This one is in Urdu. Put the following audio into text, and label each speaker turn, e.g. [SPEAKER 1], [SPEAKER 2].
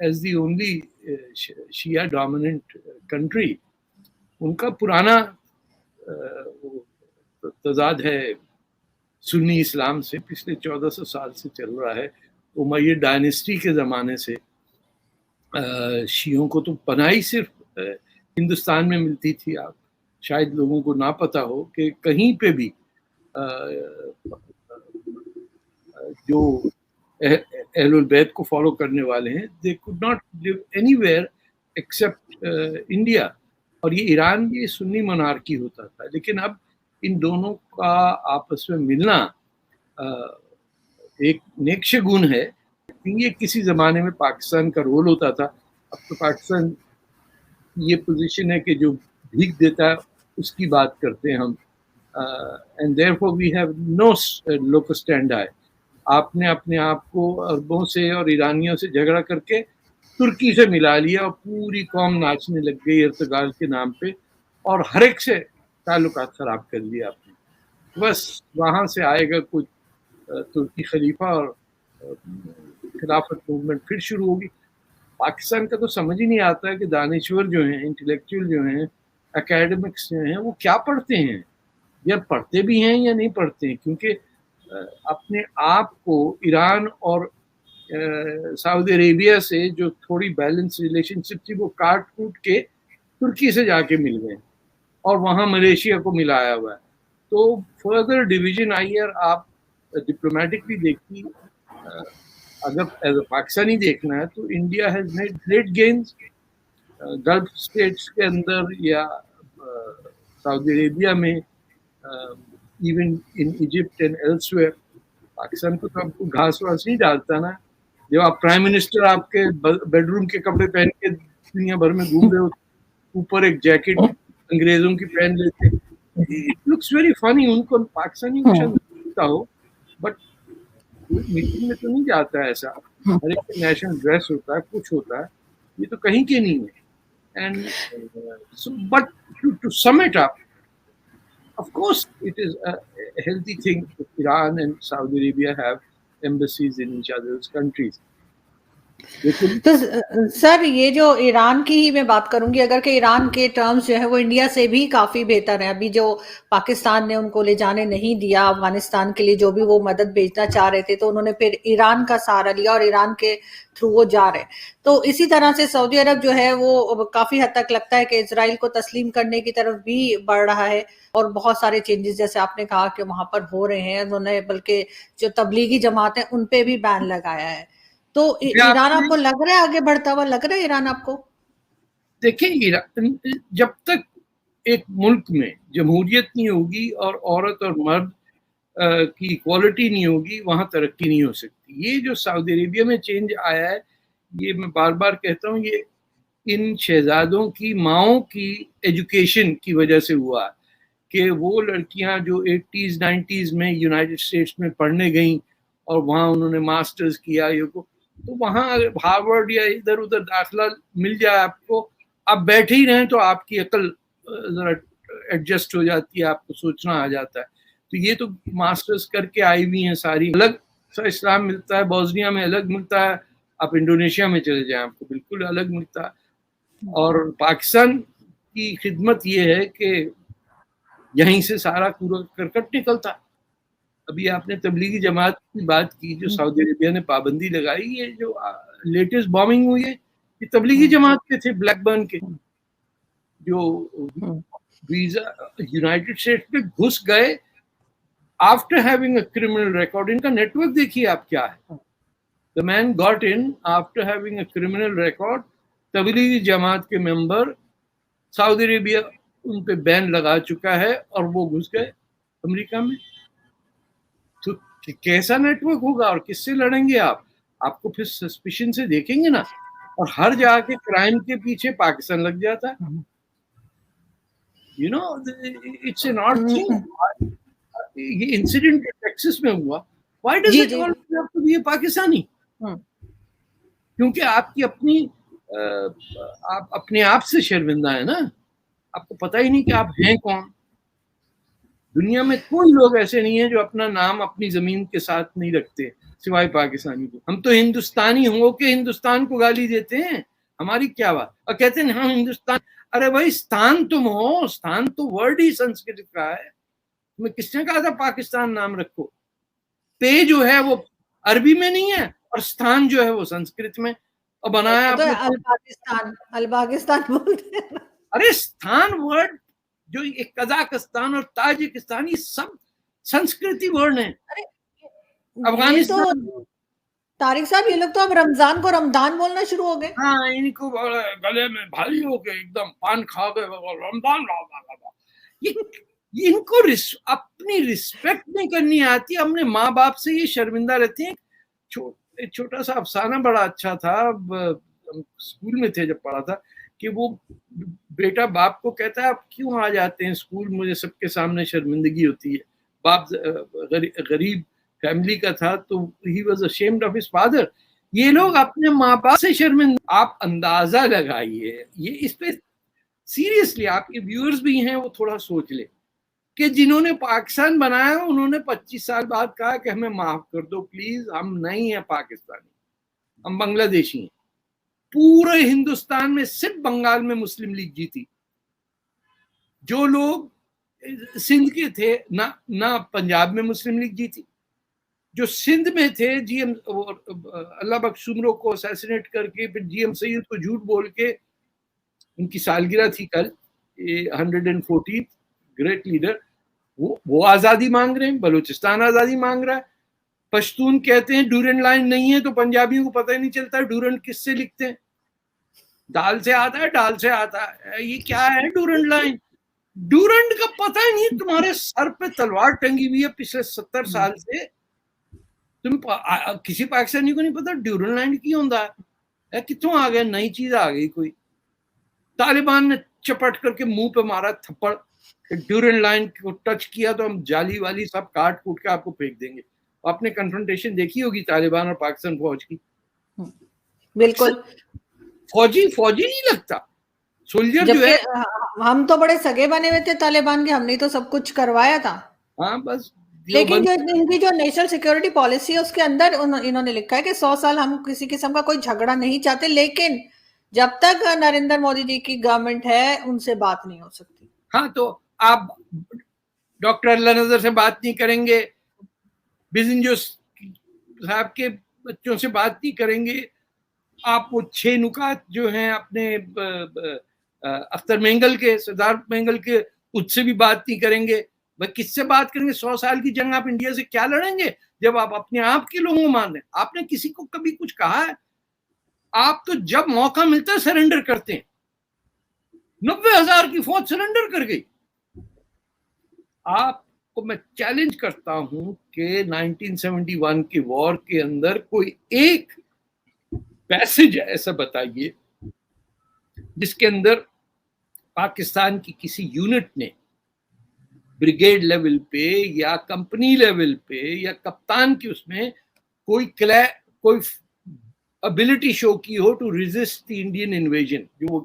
[SPEAKER 1] As the only Shia dominant country in کا پرانا تضاد ہے سنی اسلام سے، پچھلے 1400 سال سے چل رہا ہے. امیہ ڈائنسٹی کے زمانے سے شیعوں کو تو پناہ صرف ہندوستان میں ملتی تھی. آپ شاید لوگوں کو نہ پتہ ہو کہ کہیں پہ بھی جو اہل البیت کو فالو کرنے والے ہیں they could not live anywhere except India. اور یہ ایران بھی سنی منارکی ہوتا تھا، لیکن اب ان دونوں کا آپس میں ملنا ایک نیک شگون ہے. یہ کسی زمانے میں پاکستان کا رول ہوتا تھا، اب تو پاکستان یہ پوزیشن ہے کہ جو بھیگ دیتا ہے اس کی بات کرتے ہیں ہم. And therefore we have no locus standi. آپ نے اپنے آپ کو عربوں سے اور ایرانیوں سے جھگڑا کر کے ترکی سے ملا لیا اور پوری قوم ناچنے لگ گئی ارتگال کے نام پہ، اور ہر ایک سے تعلقات خراب کر لیا آپ نے. بس وہاں سے آئے گا کچھ ترکی خلیفہ اور خلافت موومنٹ پھر شروع ہوگی. پاکستان کا تو سمجھ ہی نہیں آتا ہے کہ دانشور جو ہیں، انٹلیکچوئل جو ہیں، اکیڈمکس جو ہیں، وہ کیا پڑھتے ہیں، یا پڑھتے بھی ہیں یا نہیں پڑھتے ہیں. کیونکہ اپنے آپ کو ایران اور سعودی عربیہ سے جو تھوڑی بیلنس ریلیشن شپ تھی وہ کاٹ کوٹ کے ترکی سے جا کے مل گئے اور وہاں ملیشیا کو ملایا ہوا ہے. تو فردر ڈویژن آئی ہے. آپ ڈپلومیٹکلی دیکھیے، اگر ایز اے پاکستانی دیکھنا ہے تو India has made great gains Gulf states کے اندر یا سعودی عربیہ میں، even in Egypt and elsewhere. Pakistan کو تو آپ کو گھاس واس نہیں ڈالتا نا. جب آپ پرائم منسٹر آپ کے بیڈ روم کے کپڑے پہن کے دنیا بھر میں گھوم رہے ہو، اوپر ایک جیکٹ انگریزوں کی پہن لیتے، اٹ لکس ویری فنی. ان کو پاکستانی کو شاید ہو، بٹ میٹنگ میں تو نہیں جاتا ہے ایسا. ہر ایک کا نیشنل ڈریس ہوتا ہے، کچھ ہوتا ہے. یہ تو کہیں کے نہیں ہے. And but to sum it up, of course it is a healthy thing if Iran and Saudi Arabia have embassies in each other's countries.
[SPEAKER 2] تو سر یہ جو ایران کی ہی میں بات کروں گی، اگر کہ ایران کے ٹرمز جو ہے وہ انڈیا سے بھی کافی بہتر ہیں. ابھی جو پاکستان نے ان کو لے جانے نہیں دیا افغانستان کے لیے، جو بھی وہ مدد بھیجنا چاہ رہے تھے، تو انہوں نے پھر ایران کا سہارا لیا اور ایران کے تھرو وہ جا رہے. تو اسی طرح سے سعودی عرب جو ہے وہ کافی حد تک لگتا ہے کہ اسرائیل کو تسلیم کرنے کی طرف بھی بڑھ رہا ہے، اور بہت سارے چینجز جیسے آپ نے کہا کہ وہاں پر ہو رہے ہیں. انہوں نے بلکہ جو تبلیغی جماعت ہیں ان پہ بھی بین لگایا ہے. تو ایران آپ کو لگ رہا ہے آگے بڑھتا ہوا، لگ رہا ہے ایران آپ کو؟
[SPEAKER 1] دیکھیں، ایران جب تک ایک ملک میں جمہوریت نہیں ہوگی اور عورت اور مرد کی ایکوالٹی نہیں ہوگی، وہاں ترقی نہیں ہو سکتی. یہ جو سعودی عربیہ میں چینج آیا ہے، یہ میں بار بار کہتا ہوں، یہ ان شہزادوں کی ماؤں کی ایجوکیشن کی وجہ سے ہوا کہ وہ لڑکیاں جو 80s 90s میں یونائٹڈ اسٹیٹس میں پڑھنے گئیں اور وہاں انہوں نے ماسٹرز کیا، تو وہاں ہارورڈ یا ادھر ادھر داخلہ مل جائے آپ کو، آپ بیٹھے ہی رہیں تو آپ کی عقل ذرا ایڈجسٹ ہو جاتی ہے، آپ کو سوچنا آ جاتا ہے. تو یہ تو ماسٹرز کر کے آئی ہوئی ہیں ساری. الگ سا اسلام ملتا ہے، بوسنیا میں الگ ملتا ہے، آپ انڈونیشیا میں چلے جائیں آپ کو بالکل الگ ملتا ہے. اور پاکستان کی خدمت یہ ہے کہ یہیں سے سارا کوڑا کرکٹ نکلتا. ابھی آپ نے تبلیغی جماعت کی بات کی جو سعودی عربیہ نے پابندی لگائی. یہ جو لیٹسٹ بامنگ ہوئی ہے یہ تبلیغی جماعت کے تھے، بلیک برن کے، جو ویزا یونائٹڈ اسٹیٹس میں گھس گئے after having a criminal record. ان کا نیٹ ورک دیکھیے آپ کیا ہے. The man got in after having a criminal record. Tablighi Jamaat کے ممبر، سعودی عربیہ ان پہ بین لگا چکا ہے اور وہ گھس گئے امریکہ میں. تو کیسا نیٹ ورک ہوگا اور کس سے لڑیں گے آپ کو پھر سسپیشن سے دیکھیں گے نا. اور ہر جگہ کے کرائم کے پیچھے پاکستان لگ جاتا ہے. It's an odd thing. یہ انسیڈنٹ ٹیکسس میں ہوا. Why does it always have to be a Pakistani? کیونکہ آپ کی آپ اپنے آپ سے شرمندہ ہے نا. آپ کو پتہ ہی نہیں کہ آپ ہیں کون. دنیا میں کوئی لوگ ایسے نہیں ہیں جو اپنا نام اپنی زمین کے ساتھ نہیں رکھتے سوائے پاکستانی کو. ہم تو ہندوستانی ہو کے ہندوستان کو گالی دیتے ہیں, ہماری کیا بات, اور کہتے ہیں ہاں ہندوستان. ارے بھائی استان تم ہو, استان تو ورڈ ہی سنسکرت کا ہے. تمہیں کس نے کہا تھا پاکستان نام رکھو؟ پے جو ہے وہ عربی میں نہیں ہے اور استان جو ہے وہ سنسکرت میں, اور بنایا
[SPEAKER 2] تو
[SPEAKER 1] اپنے
[SPEAKER 2] الپاکستان بولتے ہیں.
[SPEAKER 1] ارے استان ورڈ جو قزاقستان اور تاجکستان یہ سب سنسکرتی ورڈ ہیں.
[SPEAKER 2] یہ تو
[SPEAKER 1] افغانستان,
[SPEAKER 2] طارق صاحب یہ لوگ تو اب رمضان کو رمضان بولنا شروع ہو گئے.
[SPEAKER 1] ہاں ان کو گلے میں بھائی ہو کے ایک دم پان کھا گئے رمضان. ان کو اپنی رسپیکٹ نہیں کرنی آتی, اپنے ماں باپ سے یہ شرمندہ رہتے ہیں. چھوٹا سا افسانہ بڑا اچھا تھا, اسکول میں تھے جب پڑھا تھا, کہ وہ بیٹا باپ کو کہتا ہے آپ کیوں آ جاتے ہیں اسکول, مجھے سب کے سامنے شرمندگی ہوتی ہے. باپ غریب فیملی کا تھا تو he was ashamed of his father. یہ لوگ اپنے ماں باپ سے شرمندہ. آپ اندازہ لگائیے, یہ اس پہ سیریسلی آپ کے ویورز بھی ہیں وہ تھوڑا سوچ لیں کہ جنہوں نے پاکستان بنایا انہوں نے 25 سال بعد کہا کہ ہمیں معاف کر دو پلیز, ہم نہیں ہیں پاکستانی, ہم بنگلہ دیشی ہیں. پورے ہندوستان میں صرف بنگال میں مسلم لیگ جیتی. جو لوگ سندھ کے تھے نہ پنجاب میں مسلم لیگ جیتی. جو سندھ میں تھے جی ایم اللہ بخش سمرو کو اسیسینیٹ کر کے پھر جی ایم سید کو جھوٹ بول کے, ان کی سالگرہ تھی کل 140 گریٹ لیڈر, وہ آزادی مانگ رہے ہیں. بلوچستان آزادی مانگ رہا ہے. پشتون کہتے ہیں ڈورنڈ لائن نہیں ہے تو پنجابیوں کو پتہ ہی نہیں چلتا ڈورنڈ کس سے لکھتے ہیں. دال سے آتا ہے, ڈال سے آتا ہے, یہ کیا ہے ڈورنڈ لائن؟ ڈورنڈ کا پتہ ہی نہیں. تمہارے سر پہ تلوار ٹنگی ہوئی ہے پچھلے 70 سال سے, تم کسی پاکستانی کو نہیں پتا ڈورنڈ لائن کی ہوتا ہے. کتوں آ گیا, نئی چیز آ گئی کوئی. طالبان نے چپٹ کر کے منہ پہ مارا تھپڑ, ڈورنڈ لائن کو ٹچ کیا تو ہم جالی والی سب کاٹ کوٹ کے آپ کو پھینک دیں گے. آپ نے کنفرنٹیشن دیکھی ہوگی طالبان اور پاکستان فوج کی.
[SPEAKER 2] بالکل
[SPEAKER 1] فوجی نہیں لگتا, سولجر جو ہے.
[SPEAKER 2] ہم تو بڑے سگے بنے ہوئے تھے طالبان کے, ہم نے تو سب کچھ کروایا تھا.
[SPEAKER 1] ہاں بس,
[SPEAKER 2] لیکن جو ان کی جو نیشنل سیکیورٹی پالیسی ہے اس کے اندر انہوں نے لکھا ہے کہ 100 سال ہم کسی قسم کا کوئی جھگڑا نہیں چاہتے, لیکن جب تک نریندر مودی جی کی گورنمنٹ ہے ان سے بات نہیں ہو سکتی.
[SPEAKER 1] ہاں تو آپ ڈاکٹر اللہ نظر سے بات نہیں کریں گے, بزنجو صاحب کے بچوں سے بات نہیں کریں گے, آپ وہ 6 نکات جو ہیں اپنے اختر مینگل کے, سدھارتھ مینگل کے, اس سے بھی بات نہیں کریں گے. بھائی کس سے بات کریں گے؟ 100 سال کی جنگ آپ انڈیا سے کیا لڑیں گے جب آپ اپنے آپ کے لوگوں کو مان رہے ہیں؟ آپ نے کسی کو کبھی کچھ کہا ہے؟ آپ تو جب موقع ملتا ہے سرنڈر کرتے ہیں. 90,000 کی فوج سرنڈر کر گئی. آپ کو میں چیلنج کرتا ہوں کہ 1971 کے وار کے اندر کوئی ایک پیسج ایسا بتائیے جس کے اندر پاکستان کی کسی یونٹ نے بریگیڈ لیول پہ یا کمپنی لیول پہ یا کپتان کی اس میں کوئی ابیلٹی شو کی ہو to resist the Indian invasion جو